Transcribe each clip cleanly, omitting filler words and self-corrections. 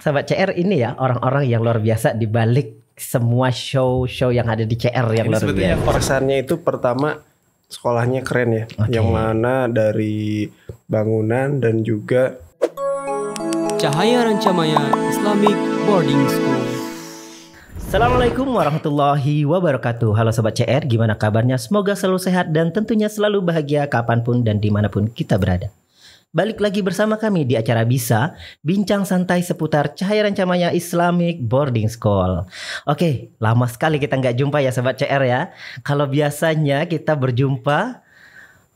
Sobat CR ini ya orang-orang yang luar biasa di balik semua show-show yang ada di CR yang luar biasa. Kesannya itu pertama sekolahnya keren ya, yang mana dari bangunan dan juga Cahaya Rancamaya Islamic Boarding School. Assalamualaikum warahmatullahi wabarakatuh. Halo Sobat CR, gimana kabarnya? Semoga selalu sehat dan tentunya selalu bahagia kapanpun dan dimanapun kita berada. Balik lagi bersama kami di acara Bisa, bincang santai seputar Cahaya Rancamaya Islamic Boarding School. Oke, lama sekali kita nggak jumpa ya Sobat CR ya. Kalau biasanya kita berjumpa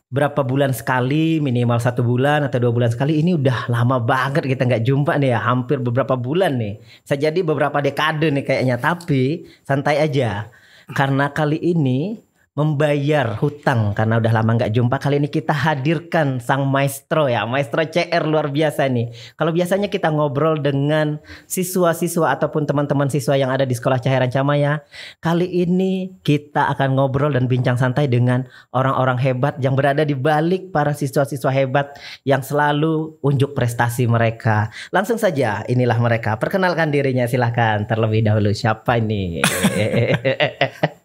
berapa bulan sekali, minimal 1 bulan atau 2 bulan sekali. Ini udah lama banget kita nggak jumpa nih ya, hampir beberapa bulan nih. Bisa jadi beberapa dekade nih kayaknya, tapi santai aja. Karena kali ini membayar hutang karena udah lama nggak jumpa. Kali ini kita hadirkan sang maestro ya, maestro CR luar biasa nih. Kalau biasanya kita ngobrol dengan siswa-siswa ataupun teman-teman siswa yang ada di sekolah Cahaya Rancamaya, kali ini kita akan ngobrol dan bincang santai dengan orang-orang hebat yang berada di balik para siswa-siswa hebat yang selalu unjuk prestasi mereka. Langsung saja, inilah mereka. Perkenalkan dirinya, silahkan terlebih dahulu. Siapa ini?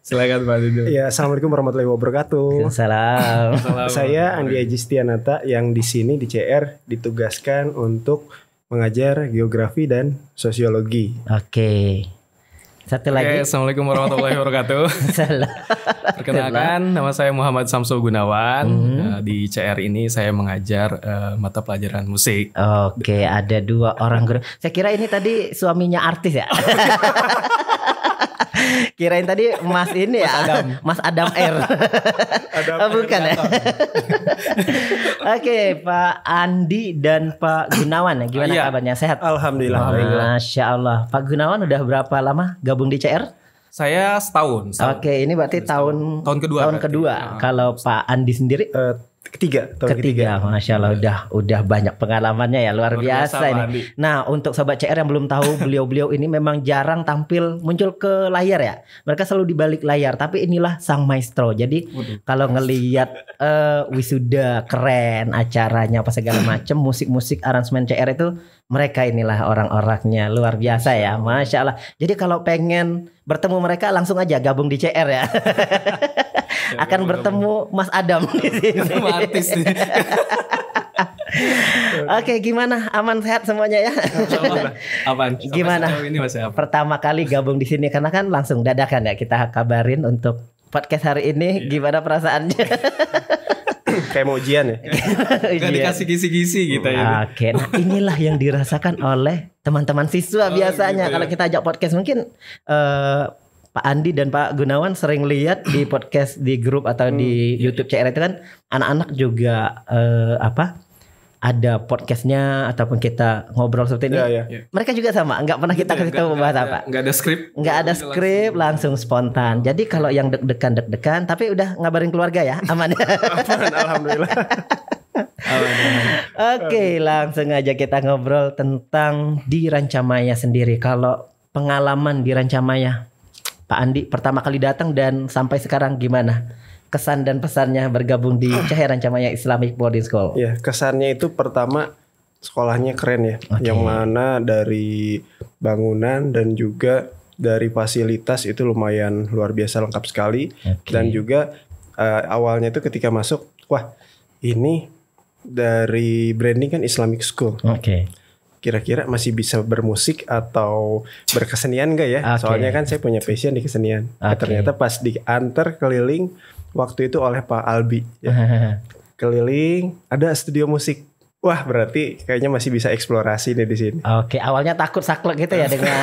Silakan Pak Dido. ya, assalamualaikum warahmatullahi wabarakatuh. Salam. Saya Andi Ajistianata yang di sini di CR ditugaskan untuk mengajar geografi dan sosiologi. Oke. Satu lagi. Assalamualaikum warahmatullahi wabarakatuh. Salam. Perkenalkan, nama saya Muhammad Samsul Gunawan. Di CR ini saya mengajar mata pelajaran musik. Oke, ada 2 orang guru. Saya kira ini tadi suaminya artis ya. Kirain tadi Mas ini ya, Mas Adam R. Bukan ya. Oke, Pak Andi dan Pak Gunawan, gimana kabarnya? Sehat? Alhamdulillah. Masya Allah. Pak Gunawan udah berapa lama gabung di CR? Saya setahun. Oke, ini berarti tahun kedua. Kalau Pak Andi sendiri? Tahun ketiga. Masya Allah, udah banyak pengalamannya ya, luar biasa ini. Andi. Nah, untuk Sobat CR yang belum tahu, beliau-beliau ini memang jarang tampil muncul ke layar ya. Mereka selalu di balik layar, tapi inilah sang maestro. Jadi kalau ngelihat wisuda keren, acaranya apa segala macam, musik-musik aransemen CR itu, mereka inilah orang-orangnya, luar biasa ya, Masya Allah. Jadi kalau pengen bertemu mereka langsung aja gabung di CR ya. Akan bertemu Mas Adam di sini. Artis nih. Oke, gimana? Aman sehat semuanya ya? Apaan? Gimana? Ini masih apa? Pertama kali gabung di sini karena kan langsung dadakan ya, kita kabarin untuk podcast hari ini. Gimana perasaannya? Kayak mau ujian ya. Gak dikasih kisi-kisi gitu ya. Oke, nah inilah yang dirasakan oleh teman-teman siswa biasanya. Gitu ya. Kalau kita ajak podcast mungkin Pak Andi dan Pak Gunawan sering lihat di podcast di grup atau di YouTube CR itu kan anak-anak juga ada podcastnya ataupun kita ngobrol seperti ini. Iya. Mereka juga sama, nggak pernah kita kasih tahu membahas apa. Nggak ada skrip. Nggak ada skrip, langsung spontan. Jadi kalau yang deg-degan, tapi udah ngabarin keluarga ya, aman. Alhamdulillah. Oke, langsung aja kita ngobrol tentang di Rancamaya sendiri. Kalau pengalaman di Rancamaya, Pak Andi pertama kali datang dan sampai sekarang gimana? Kesan dan pesannya bergabung di Cahaya Rancamaya Islamic Boarding School. Ya, kesannya itu pertama sekolahnya keren ya. Yang mana dari bangunan dan juga dari fasilitas itu lumayan luar biasa lengkap sekali. Dan juga awalnya itu ketika masuk, wah ini dari branding kan Islamic School. Kira-kira masih bisa bermusik atau berkesenian gak ya? Soalnya kan saya punya passion di kesenian. Ternyata pas diantar keliling waktu itu oleh Pak Albi ya. Keliling ada studio musik. Wah, berarti kayaknya masih bisa eksplorasi nih di sini. Oke, awalnya takut saklek gitu ya dengan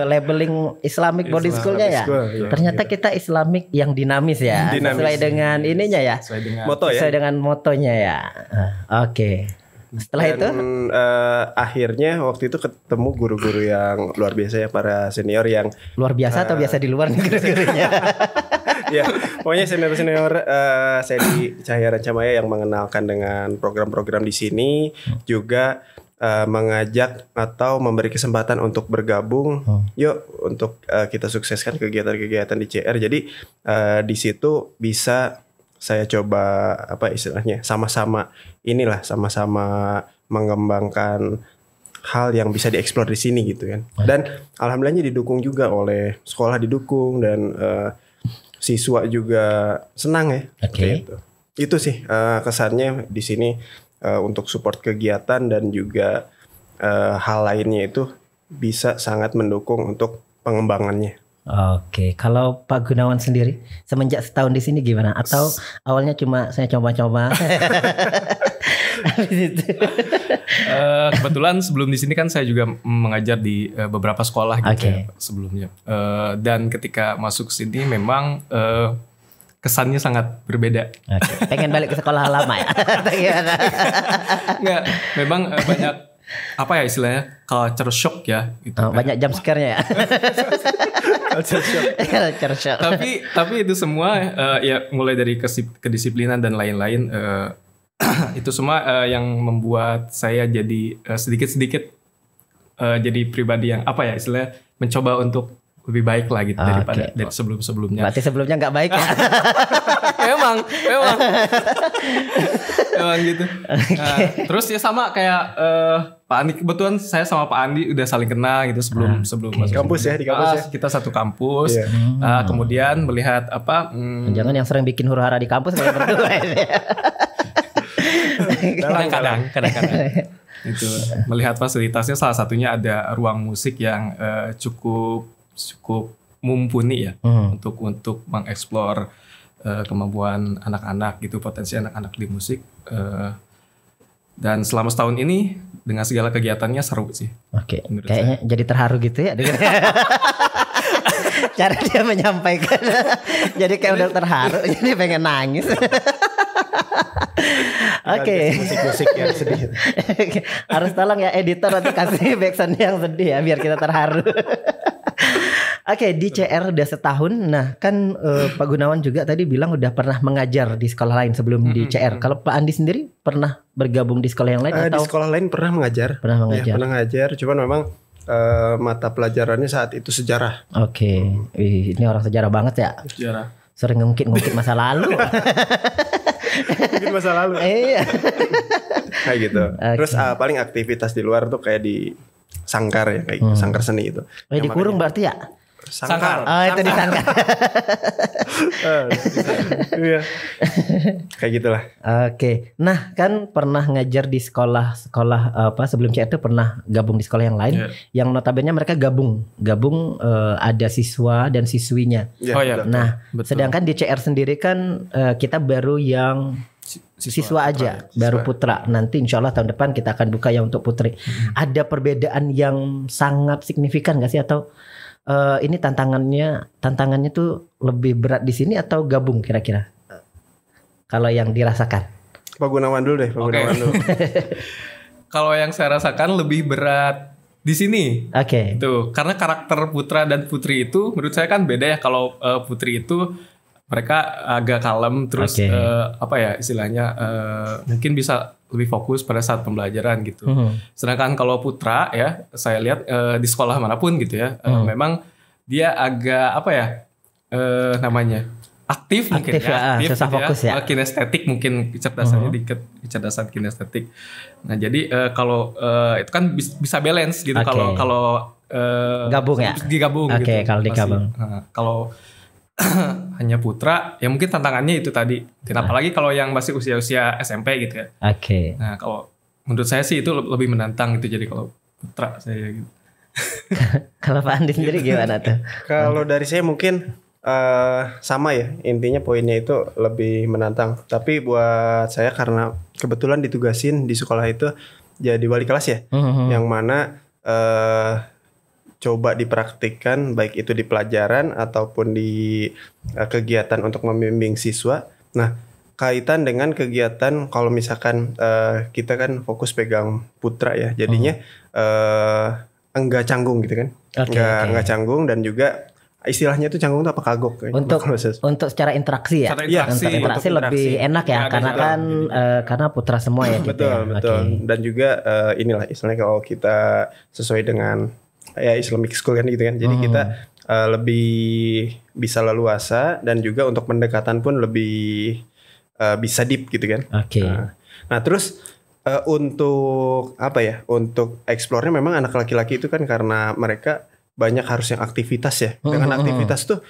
labeling Islamic Boarding School-nya ya. Ternyata kita Islamic yang dinamis ya. Sesuai dengan ininya ya. Sesuai dengan motonya ya. Oke. Setelah itu akhirnya waktu itu ketemu guru-guru yang luar biasa ya, para senior yang luar biasa atau biasa di luar nih guru-gurunya. Ya, pokoknya senior-senior saya di Cahaya Rancamaya yang mengenalkan dengan program-program di sini, juga mengajak atau memberi kesempatan untuk bergabung. Yuk untuk kita sukseskan kegiatan-kegiatan di CR. Jadi di situ bisa saya coba sama-sama mengembangkan hal yang bisa dieksplor di sini gitu kan. Dan alhamdulillahnya didukung juga oleh sekolah, didukung, dan siswa juga senang ya. Oke. Gitu. Itu sih kesannya di sini untuk support kegiatan dan juga hal lainnya itu bisa sangat mendukung untuk pengembangannya. Oke, kalau Pak Gunawan sendiri semenjak setahun di sini gimana? Atau awalnya cuma saya coba-coba? Habis itu. Kebetulan sebelum di sini kan saya juga mengajar di beberapa sekolah gitu ya, sebelumnya. Dan ketika masuk ke sini memang kesannya sangat berbeda. Oke. Pengen balik ke sekolah lama ya? Enggak, memang banyak apa ya istilahnya culture shock ya gitu. Banyak jump scare-nya ya. Culture shock. Tapi itu semua ya mulai dari kedisiplinan dan lain-lain itu semua yang membuat saya jadi sedikit-sedikit jadi pribadi yang apa ya istilahnya mencoba untuk lebih baik lah gitu daripada dari sebelum-sebelumnya. Berarti sebelumnya nggak baik ya? Emang gitu. Nah, terus ya sama kayak Pak Andi, kebetulan saya sama Pak Andi udah saling kenal gitu sebelum masuk Kampus ya, di kampus ya. Kita satu kampus. Kemudian melihat apa? Jangan yang sering bikin huru-hara di kampus kayak berdua ini. Kadang-kadang itu melihat fasilitasnya, salah satunya ada ruang musik yang cukup mumpuni ya untuk mengeksplor kemampuan anak-anak gitu, potensi anak-anak di musik. Dan selama setahun ini dengan segala kegiatannya seru sih. Oke, kayaknya jadi terharu gitu ya. Cara dia menyampaikan, jadi kayak udah terharu, jadi pengen nangis. Oke. Musik-musik yang sedih. Harus tolong ya editor nanti kasih backsound yang sedih ya biar kita terharu. Oke, di CR udah setahun. Nah, kan Pak Gunawan juga tadi bilang udah pernah mengajar di sekolah lain sebelum di CR. Kalau Pak Andi sendiri pernah bergabung di sekolah yang lain atau? Di sekolah lain pernah mengajar. Pernah mengajar. Ya, pernah ngajar. Cuman memang mata pelajarannya saat itu sejarah. Oke. Ini orang sejarah banget ya. Sejarah. Sering ngungkit masa lalu. Mungkin masa lalu. Iya. Kayak gitu. Terus paling aktivitas di luar tuh kayak di sangkar ya, kayak sangkar seni itu. Dikurung berarti ya? Sangkar. Oh, itu di sangkar. Iya. Kayak gitulah. Oke. Nah, kan pernah ngajar di sekolah sebelum CR itu pernah gabung di sekolah yang lain yang notabene mereka gabung ada siswa dan siswinya. Yeah, nah, betul. Sedangkan di CR sendiri kan kita baru yang siswa aja, baru putra. Nanti insya Allah tahun depan kita akan buka yang untuk putri. Ada perbedaan yang sangat signifikan gak sih, atau ini tantangannya tuh lebih berat di sini atau gabung kira-kira? Kalau yang dirasakan. Pak Gunawan dulu deh, Pak Gunawan dulu. Kalau yang saya rasakan lebih berat di sini. Oke. Itu karena karakter putra dan putri itu menurut saya kan beda ya. Kalau putri itu mereka agak kalem, terus apa ya istilahnya mungkin bisa lebih fokus pada saat pembelajaran gitu. Sedangkan kalau putra ya saya lihat di sekolah manapun gitu ya memang dia agak apa ya namanya aktif mungkin ya, aktif susah gitu fokus ya. Kinestetik mungkin kecerdasannya dikit, kecerdasan kinestetik. Nah jadi kalau itu kan bisa balance gitu kalau gabung ya. Digabung gitu. Kalau digabung. Kalau hanya putra ya mungkin tantangannya itu tadi. Apalagi kalau yang masih usia SMP gitu ya. Oke. Nah kalau menurut saya sih itu lebih menantang gitu, jadi kalau putra saya gitu. Kalau Pak Andi sendiri gimana tuh? Kalau dari saya mungkin sama ya, intinya poinnya itu lebih menantang. Tapi buat saya karena kebetulan ditugasin di sekolah itu jadi wali kelas ya, yang mana coba dipraktikkan baik itu di pelajaran ataupun di kegiatan untuk membimbing siswa. Nah, kaitan dengan kegiatan kalau misalkan kita kan fokus pegang putra ya, jadinya enggak canggung gitu kan. Enggak canggung, dan juga istilahnya itu canggung itu apa, kagok untuk secara interaksi ya. Untuk interaksi lebih enak ya, karena kan karena putra semua ya gitu. Betul. Dan juga inilah istilahnya kalau kita sesuai dengan ya Islamic School kan gitu kan. Jadi kita lebih bisa leluasa, dan juga untuk pendekatan pun lebih bisa deep gitu kan. Oke. Nah terus Untuk apa ya? Untuk eksplornya memang anak laki-laki itu kan karena mereka banyak harus yang aktivitas ya. Dengan aktivitas tuh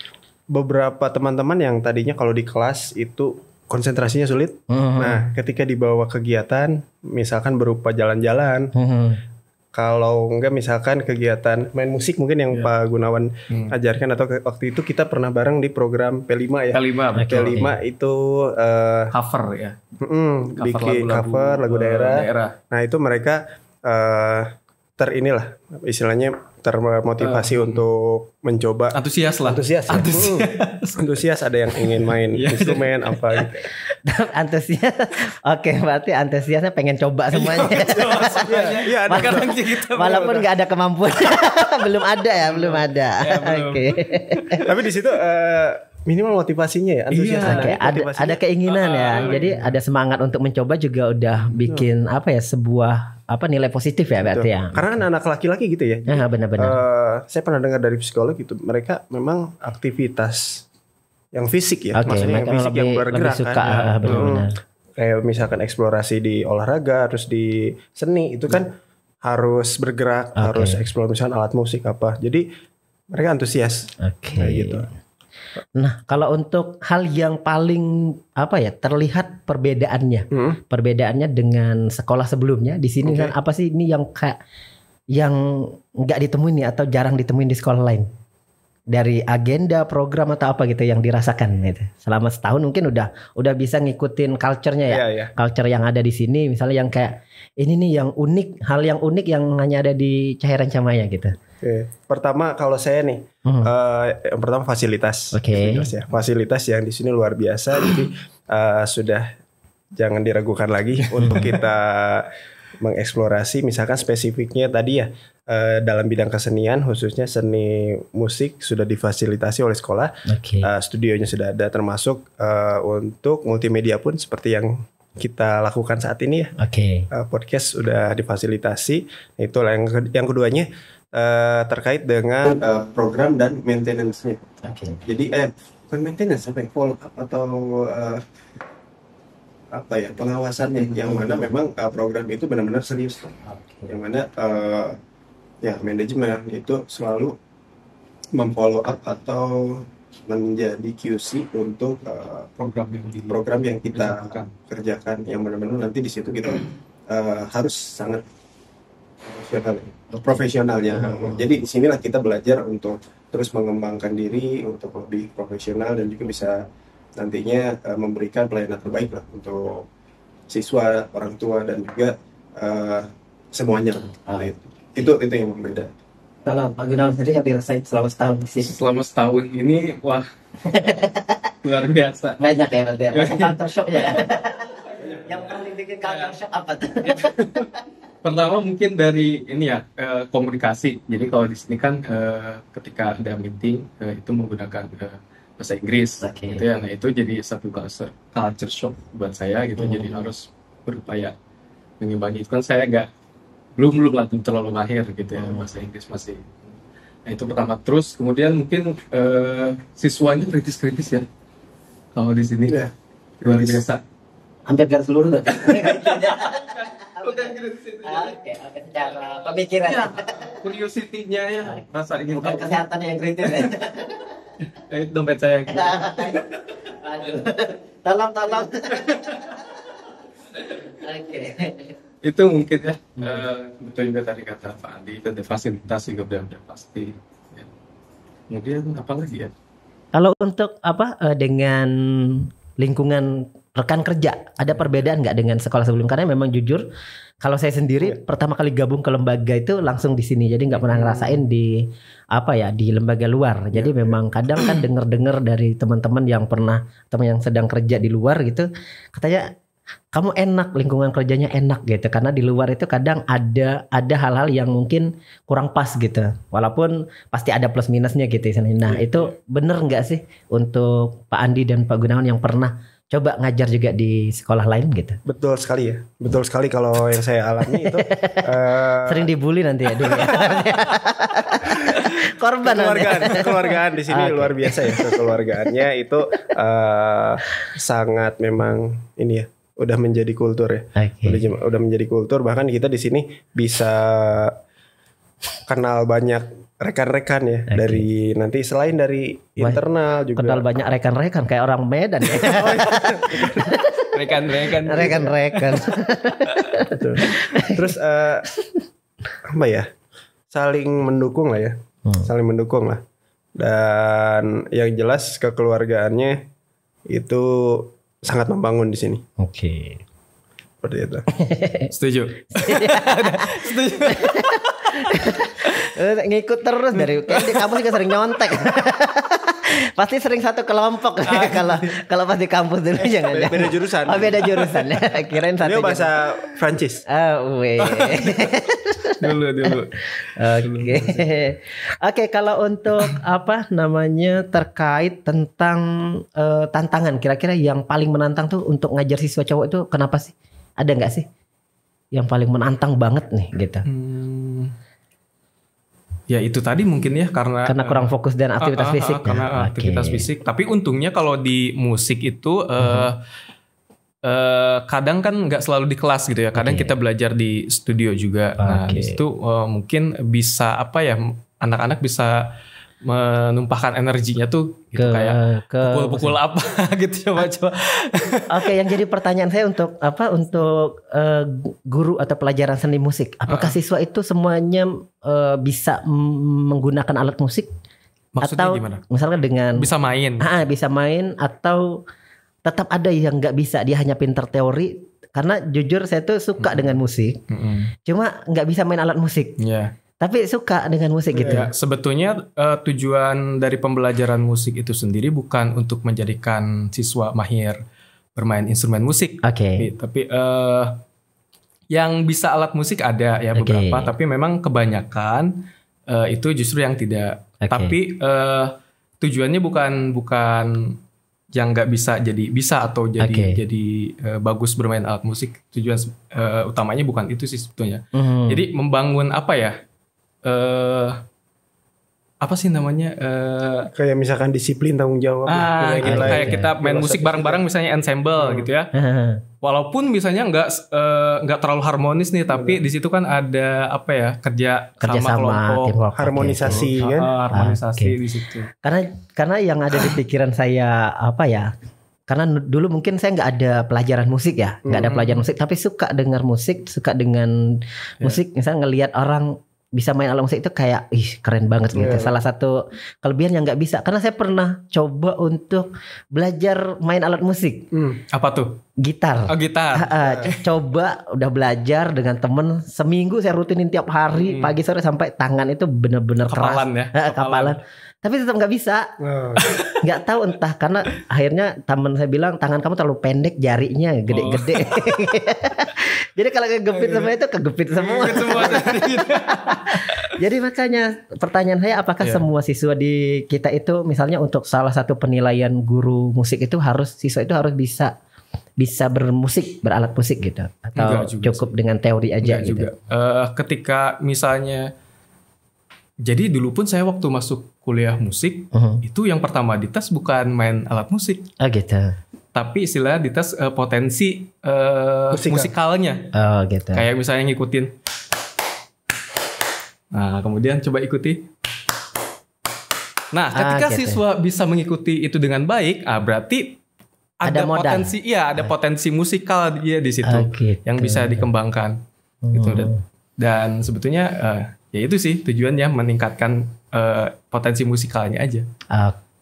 beberapa teman-teman yang tadinya kalau di kelas itu konsentrasinya sulit. Nah, ketika dibawa kegiatan, misalkan berupa jalan-jalan, kalau enggak misalkan kegiatan main musik mungkin yang Pak Gunawan ajarkan, atau waktu itu kita pernah bareng di program P5 ya. P5 itu cover ya. Bikin cover lagu daerah. Nah, itu mereka istilahnya termotivasi untuk mencoba. Antusias lah. Antusias, ada yang ingin main instrumen apa gitu. Antusias. Oke, berarti antusiasnya pengen coba semuanya. Iya, ada kan gitu. Walaupun nggak ada kemampuan. belum ada. Oke. Tapi di situ minimal motivasinya ya, antusias. Ada keinginan ya. Jadi ada semangat untuk mencoba juga udah bikin sebuah nilai positif ya berarti ya. Karena kan anak laki-laki gitu ya. Benar-benar. Saya pernah dengar dari psikolog gitu, mereka memang aktivitas yang fisik ya, maksudnya yang fisik yang bergerak suka, kan. Benar-benar. Kayak misalkan eksplorasi di olahraga, terus di seni itu kan harus bergerak, harus eksplor misalkan alat musik apa. Jadi mereka antusias. Kayak gitu. Nah, kalau untuk hal yang paling terlihat perbedaannya dengan sekolah sebelumnya di sini kan apa sih ini yang nggak ditemuin nih atau jarang ditemuin di sekolah lain, dari agenda program atau apa gitu yang dirasakan gitu selama setahun? Mungkin udah bisa ngikutin culture-nya ya. Culture yang ada di sini misalnya yang kayak ini nih yang unik, hal yang unik yang hanya ada di Cahaya Rancamaya gitu. Pertama kalau saya nih, yang pertama fasilitas. Fasilitas yang di sini luar biasa. Jadi sudah jangan diragukan lagi untuk kita mengeksplorasi. Misalkan spesifiknya tadi ya, dalam bidang kesenian khususnya seni musik sudah difasilitasi oleh sekolah. Studionya sudah ada, termasuk untuk multimedia pun seperti yang kita lakukan saat ini ya. Podcast sudah difasilitasi. Itulah yang keduanya. Terkait dengan program dan maintenance-nya. Jadi bukan maintenance, follow up atau pengawasannya, yang mana memang program itu benar-benar serius. Yang mana manajemen itu selalu memfollow up atau menjadi QC untuk program yang kita kerjakan, yang benar-benar nanti di situ kita harus sangat profesionalnya. Jadi disinilah kita belajar untuk terus mengembangkan diri untuk lebih profesional dan juga bisa nantinya memberikan pelayanan terbaik lah untuk siswa, orang tua dan juga semuanya. Itu yang berbeda. Kalau Pak Gunawan sendiri yang dirasain selama setahun di sini? Selama setahun ini wah luar biasa. Banyak ya berarti. Culture shock ya. Yang paling bikin culture shock apa tuh? Pertama mungkin dari ini ya, komunikasi. Jadi kalau di sini kan ketika ada meeting itu menggunakan bahasa Inggris gitu ya. Nah, itu jadi satu culture shock buat saya gitu. Jadi harus berupaya mengimbangi. Itu kan saya belum terlalu mahir gitu ya, bahasa Inggris masih. Nah, itu pertama. Terus kemudian mungkin siswanya kritis-kritis ya. Kalau di sini luar biasa. Hampir garis seluruh tuh. Bukan kritis itu. Oke, secara pemikiran. Ya, curiosity-nya ya, rasa ingin bukan tahu. kesehatan yang kritis. Itu dompet saya. Aduh. Tolong. Oke. Itu mungkin ya. Betul juga tadi kata Pak Andi, itu ada fasilitas juga udah pasti. Ya. Kemudian apa lagi ya? Kalau untuk dengan lingkungan rekan kerja, ada perbedaan nggak dengan sekolah sebelum? Karena memang jujur, kalau saya sendiri pertama kali gabung ke lembaga itu langsung di sini, jadi nggak pernah ngerasain di lembaga luar. Jadi memang kadang kan dengar dari teman-teman yang sedang kerja di luar gitu, katanya kamu enak, lingkungan kerjanya enak gitu, karena di luar itu kadang ada hal-hal yang mungkin kurang pas gitu, walaupun pasti ada plus minusnya gitu. Nah itu bener nggak sih untuk Pak Andi dan Pak Gunawan yang pernah coba ngajar juga di sekolah lain gitu? Betul sekali ya, betul sekali. Kalau yang saya alami itu sering dibully nanti ya dulu ya. Korban kekeluargaan di sini luar biasa ya. Kekeluargaannya itu sangat memang ini ya, udah menjadi kultur ya. Udah menjadi kultur, bahkan kita di sini bisa kenal banyak rekan-rekan ya dari nanti selain dari internal juga. Kenal banyak rekan-rekan kayak orang Medan ya. Rekan-rekan. Terus apa ya? Saling mendukung lah ya. Saling mendukung lah. Dan yang jelas kekeluargaannya itu sangat membangun di sini. Oke. Seperti itu. Setuju. Ngikut terus dari di kampus juga sering nyontek. Pasti sering satu kelompok kalau pas di kampus dulu jangan. Beda jurusan. Oh, beda jurusan. Kirain satu. Dia bahasa Prancis. Dulu. Oke, kalau untuk apa namanya terkait tentang tantangan, kira-kira yang paling menantang tuh untuk ngajar siswa cowok itu kenapa sih? Ada nggak sih yang paling menantang banget nih gitu? Ya itu tadi mungkin ya karena kurang fokus dan aktivitas fisik. Karena aktivitas fisik. Tapi untungnya kalau di musik itu kadang kan nggak selalu di kelas gitu ya. Kadang kita belajar di studio juga. Nah di situ mungkin bisa apa ya, anak-anak bisa menumpahkan energinya tuh gitu, kayak pukul-pukul apa gitu coba. Oke, yang jadi pertanyaan saya untuk guru atau pelajaran seni musik, apakah siswa itu semuanya bisa menggunakan alat musik? Maksudnya atau gimana? Misalnya dengan bisa main atau tetap ada yang nggak bisa, dia hanya pinter teori? Karena jujur saya tuh suka dengan musik, cuma nggak bisa main alat musik. Tapi suka dengan musik gitu. Ya, sebetulnya tujuan dari pembelajaran musik itu sendiri bukan untuk menjadikan siswa mahir bermain instrumen musik. Tapi yang bisa alat musik ada ya beberapa, tapi memang kebanyakan itu justru yang tidak. Tapi tujuannya bukan yang nggak bisa jadi bisa atau jadi bagus bermain alat musik. Tujuan utamanya bukan itu sih sebetulnya. Jadi membangun apa ya? Apa sih namanya? Kayak misalkan disiplin, tanggung jawab. Kayak kita main musik bareng-bareng misalnya ensemble gitu ya. Walaupun misalnya nggak terlalu harmonis nih, tapi di situ kan ada apa ya, kerja sama kelompok, harmonisasi kan? Harmonisasi di situ. Karena yang ada di pikiran saya apa ya? Karena dulu mungkin saya nggak ada pelajaran musik ya, nggak ada pelajaran musik, tapi suka dengar musik, suka dengan musik. Misalnya ngelihat orang bisa main alat musik itu kayak keren banget gitu. Salah satu kelebihan yang nggak bisa, karena saya pernah coba untuk belajar main alat musik. Apa tuh? Gitar. Gitar. Coba udah belajar dengan temen seminggu, saya rutinin tiap hari pagi sore sampai tangan itu bener-bener keras. Kapalan. Tapi tetap nggak bisa. Nggak tahu entah, karena akhirnya teman saya bilang tangan kamu terlalu pendek, jarinya gede-gede. Jadi kalau kegepit semua itu kegepit semua. Jadi makanya pertanyaan saya, apakah semua siswa di kita itu misalnya untuk salah satu penilaian guru musik itu siswa itu harus bisa bermusik, beralat musik gitu, atau cukup dengan teori aja gitu? Ketika misalnya, jadi dulu pun saya waktu masuk kuliah musik itu yang pertama dites bukan main alat musik. Gitu. Tapi istilahnya dites potensi musikalnya. Gitu. Kayak misalnya ngikutin. Nah, kemudian coba ikuti. Nah, ketika siswa bisa mengikuti itu dengan baik, berarti ada potensi, ada potensi musikal dia di situ yang bisa dikembangkan. Gitu. Dan sebetulnya ya itu sih tujuannya, meningkatkan potensi musikalnya aja.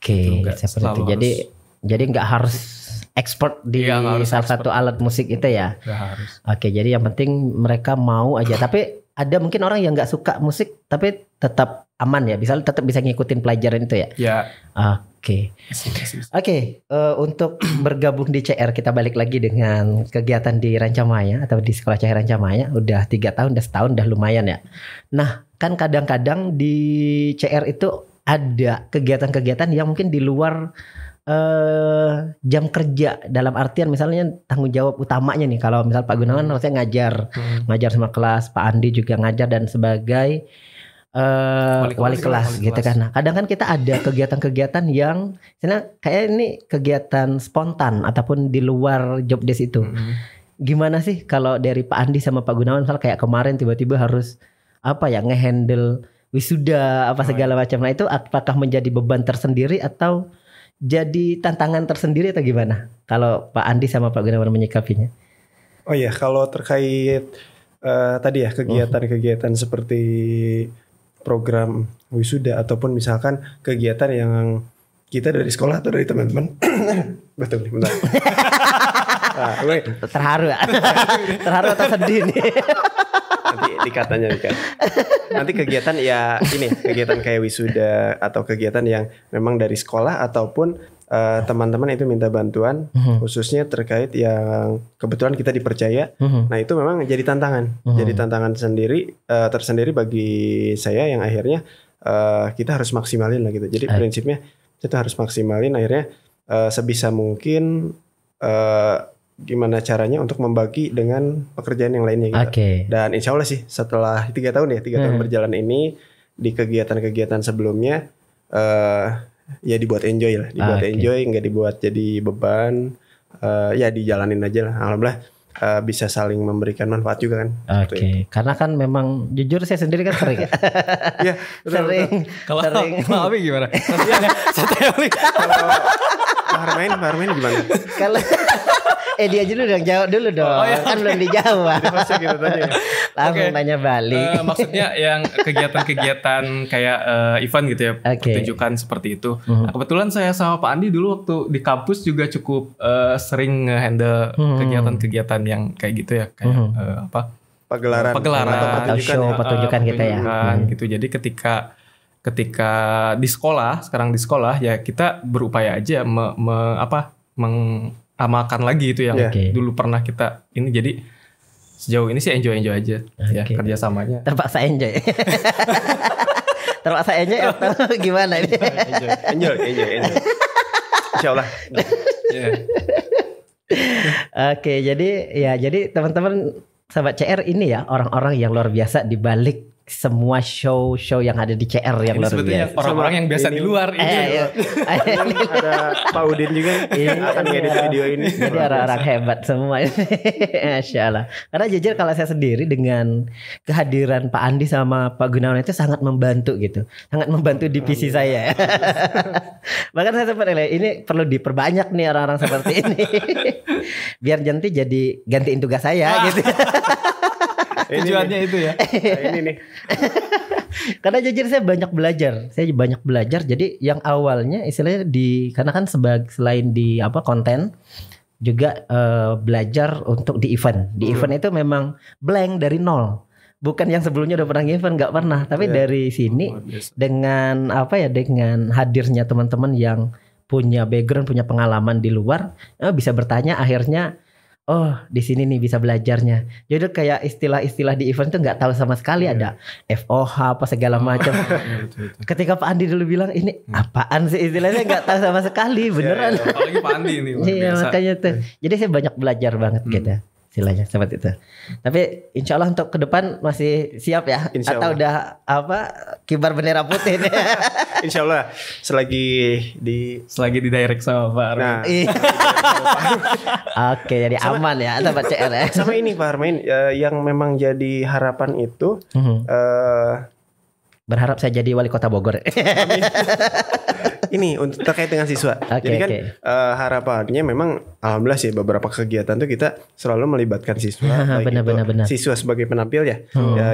Seperti itu. Jadi nggak harus expert di salah satu alat musik itu ya. Nggak harus. Jadi yang penting mereka mau aja. Tapi ada mungkin orang yang nggak suka musik tapi tetap aman ya, tetap bisa ngikutin pelajaran itu ya. Untuk bergabung di CR, kita balik lagi dengan kegiatan di Rancamaya atau di Sekolah Cahaya Rancamaya. Udah 3 tahun, udah setahun, udah lumayan ya. Nah, kan kadang-kadang di CR itu ada kegiatan-kegiatan yang mungkin di luar jam kerja, dalam artian misalnya tanggung jawab utamanya nih, kalau misal Pak Gunawan harusnya ngajar sama kelas, Pak Andi juga ngajar dan sebagai wali kelas gitu kan. Nah, kadang kan kita ada kegiatan-kegiatan yang misalnya kayak ini kegiatan spontan ataupun di luar job desk itu. Gimana sih kalau dari Pak Andi sama Pak Gunawan, misal kayak kemarin tiba-tiba harus apa ya, ngehandle wisuda apa segala macam. Nah itu apakah menjadi beban tersendiri atau jadi tantangan tersendiri atau gimana? Kalau Pak Andi sama Pak Gunawan menyikapinya? Oh iya, kalau terkait tadi ya kegiatan-kegiatan seperti program wisuda ataupun misalkan kegiatan yang kita dari sekolah atau dari teman-teman. Betul nih, bentar. Terharu ya? Terharu atau sedih nih? Nanti dikatanya nih kan. Nanti kegiatan ya ini, kegiatan kayak wisuda atau kegiatan yang memang dari sekolah ataupun teman-teman itu minta bantuan khususnya terkait yang kebetulan kita dipercaya. Nah itu memang jadi tantangan, jadi tantangan tersendiri bagi saya yang akhirnya kita harus maksimalin lah gitu. Jadi prinsipnya kita harus maksimalin akhirnya sebisa mungkin gimana caranya untuk membagi dengan pekerjaan yang lainnya gitu. Dan insya Allah sih setelah 3 tahun berjalan ini di kegiatan-kegiatan sebelumnya ya dibuat enjoy lah, enjoy, nggak dibuat jadi beban, ya dijalanin aja lah. Alhamdulillah bisa saling memberikan manfaat juga kan. Karena kan memang jujur saya sendiri kan sering ya, sering. Kalau Abi gimana? Kalau Harmain gimana? Kalau dia dulu dong, jawab dulu dong. Kan belum dijawab. Gitu tadi. Langsung nanya balik. Maksudnya yang kegiatan-kegiatan kayak event gitu ya, pertunjukan seperti itu. Nah, kebetulan saya sama Pak Andi dulu waktu di kampus juga cukup sering nge-handle kegiatan-kegiatan yang kayak gitu ya, kayak pagelaran atau pertunjukan kita ya. Gitu. Jadi ketika di sekolah, sekarang di sekolah ya kita berupaya aja mengamalkan lagi itu yang dulu pernah kita ini. Jadi sejauh ini sih enjoy aja ya kerjasamanya. Terpaksa enjoy. Terpaksa enjoy atau gimana ini? Enjoy. Insyaallah. Jadi teman-teman sahabat CR ini ya orang-orang yang luar biasa di balik semua show yang ada di CR yang luar biasa. Orang-orang yang biasa di luar ini. Ada Pak Udin juga akan ngedit video ini. Jadi orang-orang hebat semua. Masya Allah. Karena jujur kalau saya sendiri dengan kehadiran Pak Andi sama Pak Gunawan itu sangat membantu gitu. Sangat membantu divisi saya. Bahkan saya sempat ini perlu diperbanyak nih orang-orang seperti ini. Biar nanti jadi gantiin tugas saya gitu. Tujuannya itu ya. Ini nih. Karena jujur saya banyak belajar. Jadi yang awalnya istilahnya karena kan selain di konten juga belajar untuk di event. Di event itu memang blank dari nol. Bukan yang sebelumnya udah pernah event, nggak pernah. Tapi dari sini dengan dengan hadirnya teman-teman yang punya background, punya pengalaman di luar, bisa bertanya akhirnya. Oh, di sini nih bisa belajarnya. Jadi kayak istilah-istilah di event itu nggak tahu sama sekali, ada FOH apa segala macam. Ketika Pak Andi dulu bilang ini apaan sih istilahnya, nggak tahu sama sekali, beneran. Apalagi Pak Andi ini. Iya makanya tuh. Jadi saya banyak belajar banget gitu. Istilahnya seperti itu. Tapi insya Allah untuk ke depan masih siap ya? Atau udah kibar bendera putih nih? Insya Allah selagi di direct sama Pak Armin. Nah, Oke, jadi aman ya sahabat CR ya. Sama ini Pak Armin yang memang jadi harapan itu berharap saya jadi wali kota Bogor. Ini untuk terkait dengan siswa. Jadi kan harapannya memang alhamdulillah sih beberapa kegiatan tuh kita selalu melibatkan siswa. Benar. Siswa sebagai penampil ya,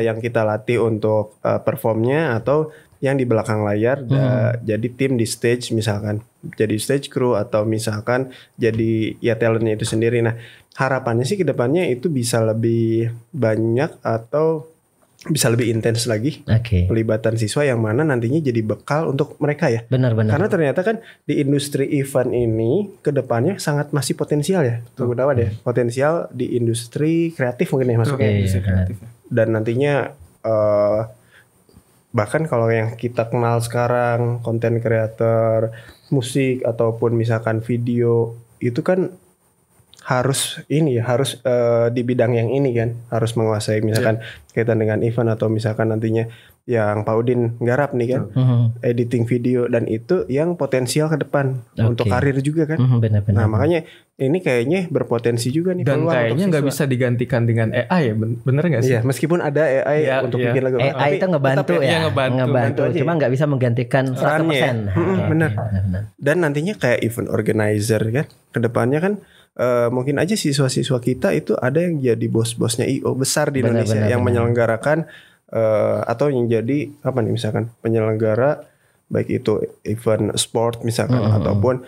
yang kita latih untuk performnya atau yang di belakang layar. Jadi tim di stage misalkan, jadi stage crew atau misalkan jadi ya talentnya itu sendiri. Nah harapannya sih kedepannya itu bisa lebih banyak atau bisa lebih intens lagi pelibatan siswa yang mana nantinya jadi bekal untuk mereka ya. Benar. Karena ternyata kan di industri event ini kedepannya sangat masih potensial ya. Gunawan ya. Potensial di industri kreatif mungkin ya masuknya. Industri kreatif. Dan nantinya bahkan kalau yang kita kenal sekarang konten creator, musik ataupun misalkan video itu kan harus ini ya, harus di bidang yang ini kan, harus menguasai misalkan kaitan dengan event atau misalkan nantinya yang Pak Udin garap nih kan, editing video, dan itu yang potensial ke depan untuk karir juga kan. Benar-benar. Nah makanya ini kayaknya berpotensi juga nih. Dan kayaknya nggak bisa digantikan dengan AI ya, bener nggak sih? Iya, meskipun ada AI untuk bikin lagu. AI itu ngebantu ya, ngebantu. Cuma nggak bisa menggantikan 100%. Benar. Dan nantinya kayak event organizer kan, kedepannya kan mungkin aja siswa-siswa kita itu ada yang jadi bos-bosnya IO besar di Indonesia yang menyelenggarakan atau yang jadi apa nih misalkan penyelenggara baik itu event sport misalkan ataupun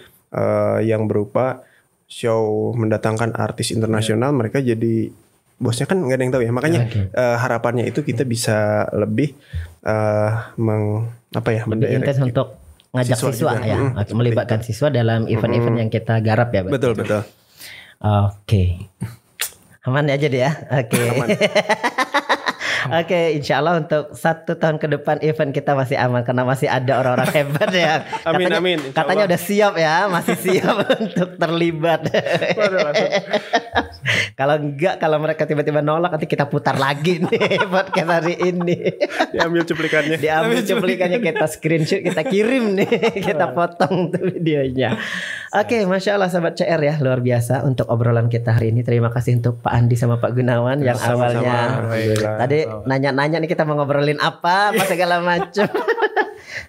yang berupa show mendatangkan artis internasional, mereka jadi bosnya kan nggak ada yang tahu ya, makanya harapannya itu kita bisa lebih lebih intens untuk ngajak siswa ya, melibatkan siswa dalam event-event yang kita garap ya. Betul. Oke. Aman aja deh ya. Oke. Oke, insya Allah untuk 1 tahun ke depan event kita masih aman karena masih ada orang-orang hebat ya. Katanya udah siap ya, masih siap untuk terlibat. Kalau enggak, kalau mereka tiba-tiba nolak, nanti kita putar lagi nih podcast hari ini. Diambil cuplikannya, kita screenshot, kita kirim nih, kita potong tuh videonya. Oke, Masya Allah sahabat CR ya, luar biasa untuk obrolan kita hari ini. Terima kasih untuk Pak Andi sama Pak Gunawan yang awalnya tadi nanya-nanya nih kita mau ngobrolin apa segala macam.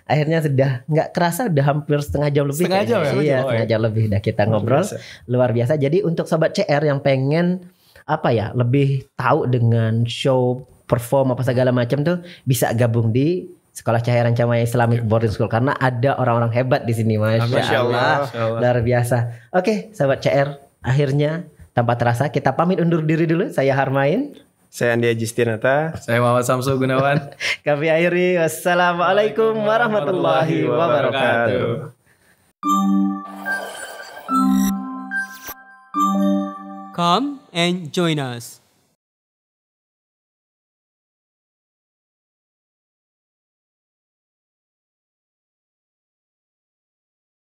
Akhirnya sudah nggak kerasa udah hampir setengah jam lebih. Setengah jam lebih udah kita ngobrol. Luar biasa. Jadi untuk sobat CR yang pengen lebih tahu dengan show, perform apa segala macam tuh, bisa gabung di Sekolah Cahaya Rancamaya Islamic Boarding School karena ada orang-orang hebat di sini. Masya Allah. Luar biasa. Oke, sahabat CR, akhirnya tanpa terasa kita pamit undur diri dulu. Saya Harmain. Saya Andi Ajistinata. Saya Muhammad Samsul Gunawan. Kami akhiri. Wassalamualaikum warahmatullahi wabarakatuh. Come and join us.